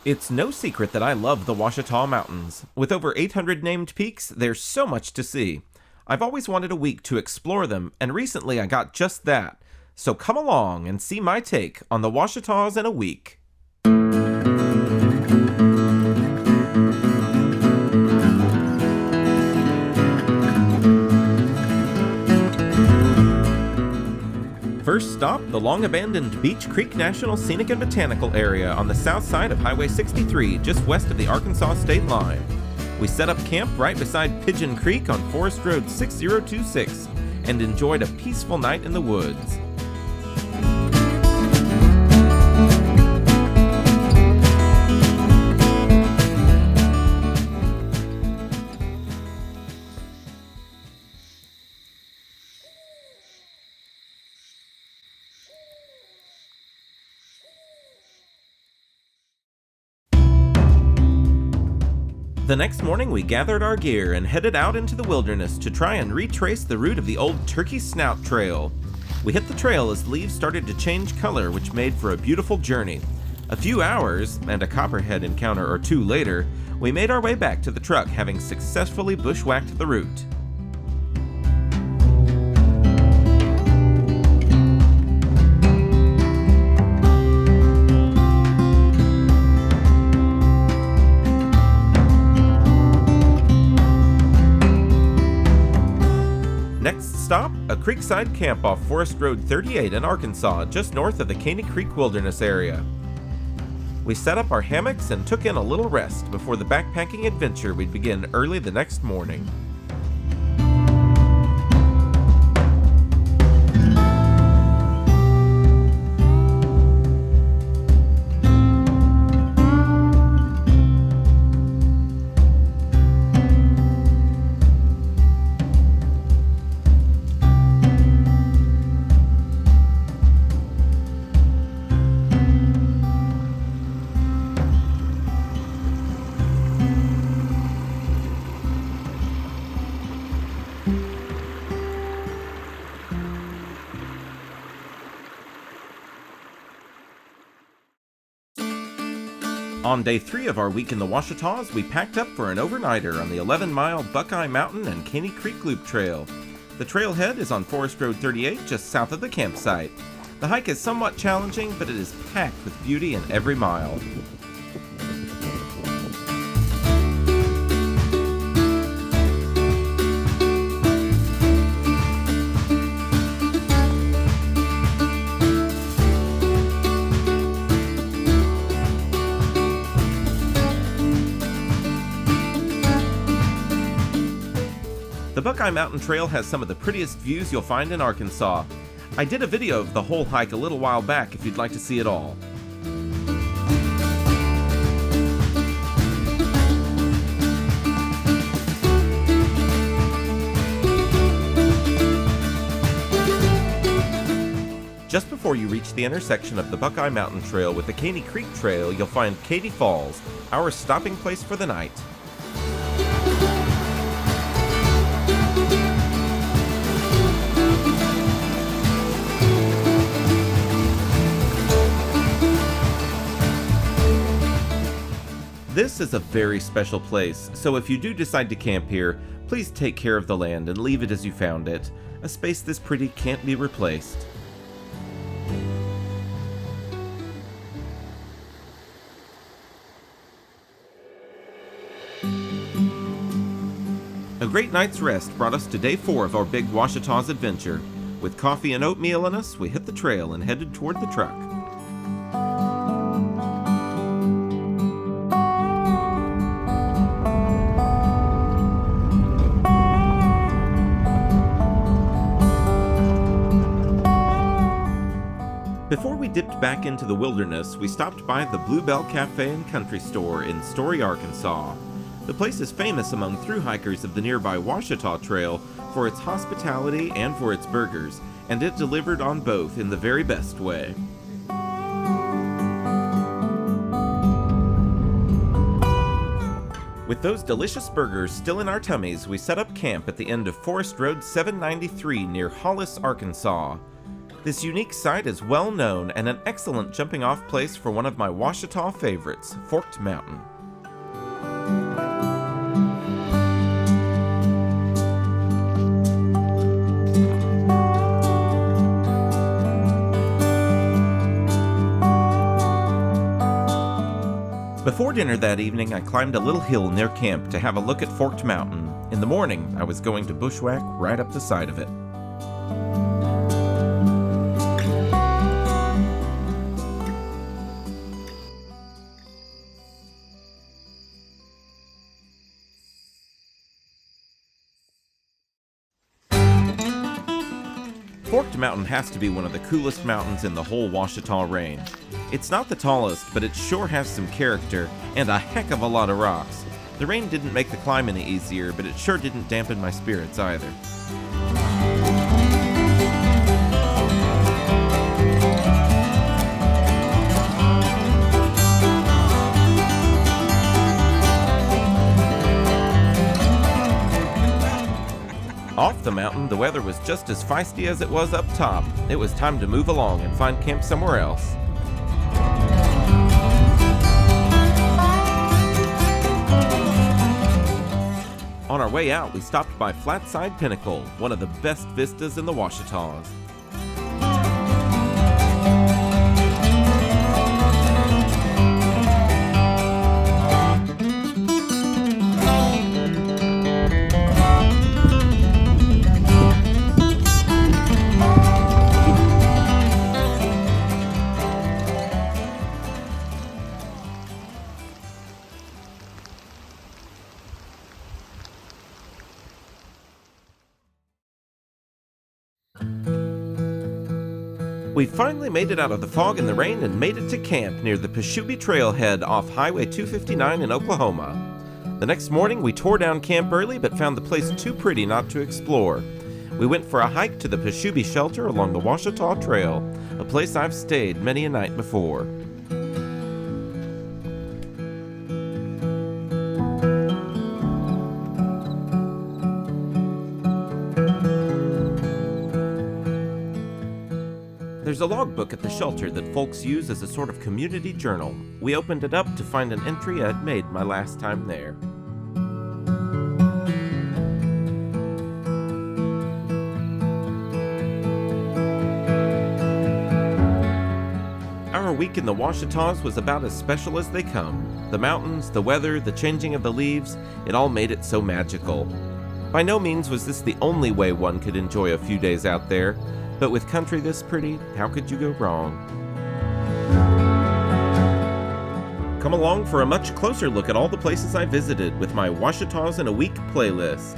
It's no secret that I love the Ouachita Mountains. With over 800 named peaks, there's so much to see. I've always wanted a week to explore them, and recently I got just that. So come along and see my take on the Ouachitas in a week. First stop, the long-abandoned Beech Creek National Scenic and Botanical area on the south side of Highway 63, just west of the Arkansas state line. We set up camp right beside Pigeon Creek on Forest Road 6026 and enjoyed a peaceful night in the woods. The next morning we gathered our gear and headed out into the wilderness to try and retrace the route of the old Turkey Snout Trail. We hit the trail as leaves started to change color, which made for a beautiful journey. A few hours, and a copperhead encounter or two later, we made our way back to the truck, having successfully bushwhacked the route. Next stop, a creekside camp off Forest Road 38 in Arkansas, just north of the Caney Creek Wilderness area. We set up our hammocks and took in a little rest before the backpacking adventure we'd begin early the next morning. On day 3 of our week in the Ouachitas, we packed up for an overnighter on the 11-mile Buckeye Mountain and Caney Creek Loop Trail. The trailhead is on Forest Road 38, just south of the campsite. The hike is somewhat challenging, but it is packed with beauty in every mile. The Buckeye Mountain Trail has some of the prettiest views you'll find in Arkansas. I did a video of the whole hike a little while back if you'd like to see it all. Just before you reach the intersection of the Buckeye Mountain Trail with the Caney Creek Trail, you'll find Katy Falls, our stopping place for the night. This is a very special place, so if you do decide to camp here, please take care of the land and leave it as you found it. A space this pretty can't be replaced. A great night's rest brought us to day 4 of our big Ouachitas adventure. With coffee and oatmeal in us, we hit the trail and headed toward the truck. Before we dipped back into the wilderness, we stopped by the Bluebell Cafe and Country Store in Story, Arkansas. The place is famous among thru-hikers of the nearby Ouachita Trail for its hospitality and for its burgers, and it delivered on both in the very best way. With those delicious burgers still in our tummies, we set up camp at the end of Forest Road 793 near Hollis, Arkansas. This unique site is well known and an excellent jumping off place for one of my Ouachita favorites, Forked Mountain. Before dinner that evening, I climbed a little hill near camp to have a look at Forked Mountain. In the morning, I was going to bushwhack right up the side of it. Forked Mountain has to be one of the coolest mountains in the whole Ouachita range. It's not the tallest, but it sure has some character and a heck of a lot of rocks. The rain didn't make the climb any easier, but it sure didn't dampen my spirits either. Off the mountain, the weather was just as feisty as it was up top. It was time to move along and find camp somewhere else. On our way out, we stopped by Flatside Pinnacle, one of the best vistas in the Ouachitas. We finally made it out of the fog and the rain and made it to camp near the Pigeon Creek trailhead off Highway 259 in Oklahoma. The next morning, we tore down camp early but found the place too pretty not to explore. We went for a hike to the Pigeon Creek shelter along the Ouachita Trail, a place I've stayed many a night before. There's a logbook at the shelter that folks use as a sort of community journal. We opened it up to find an entry I'd made my last time there. Our week in the Ouachitas was about as special as they come. The mountains, the weather, the changing of the leaves, it all made it so magical. By no means was this the only way one could enjoy a few days out there. But with country this pretty, how could you go wrong? Come along for a much closer look at all the places I visited with my Ouachitas in a Week playlist.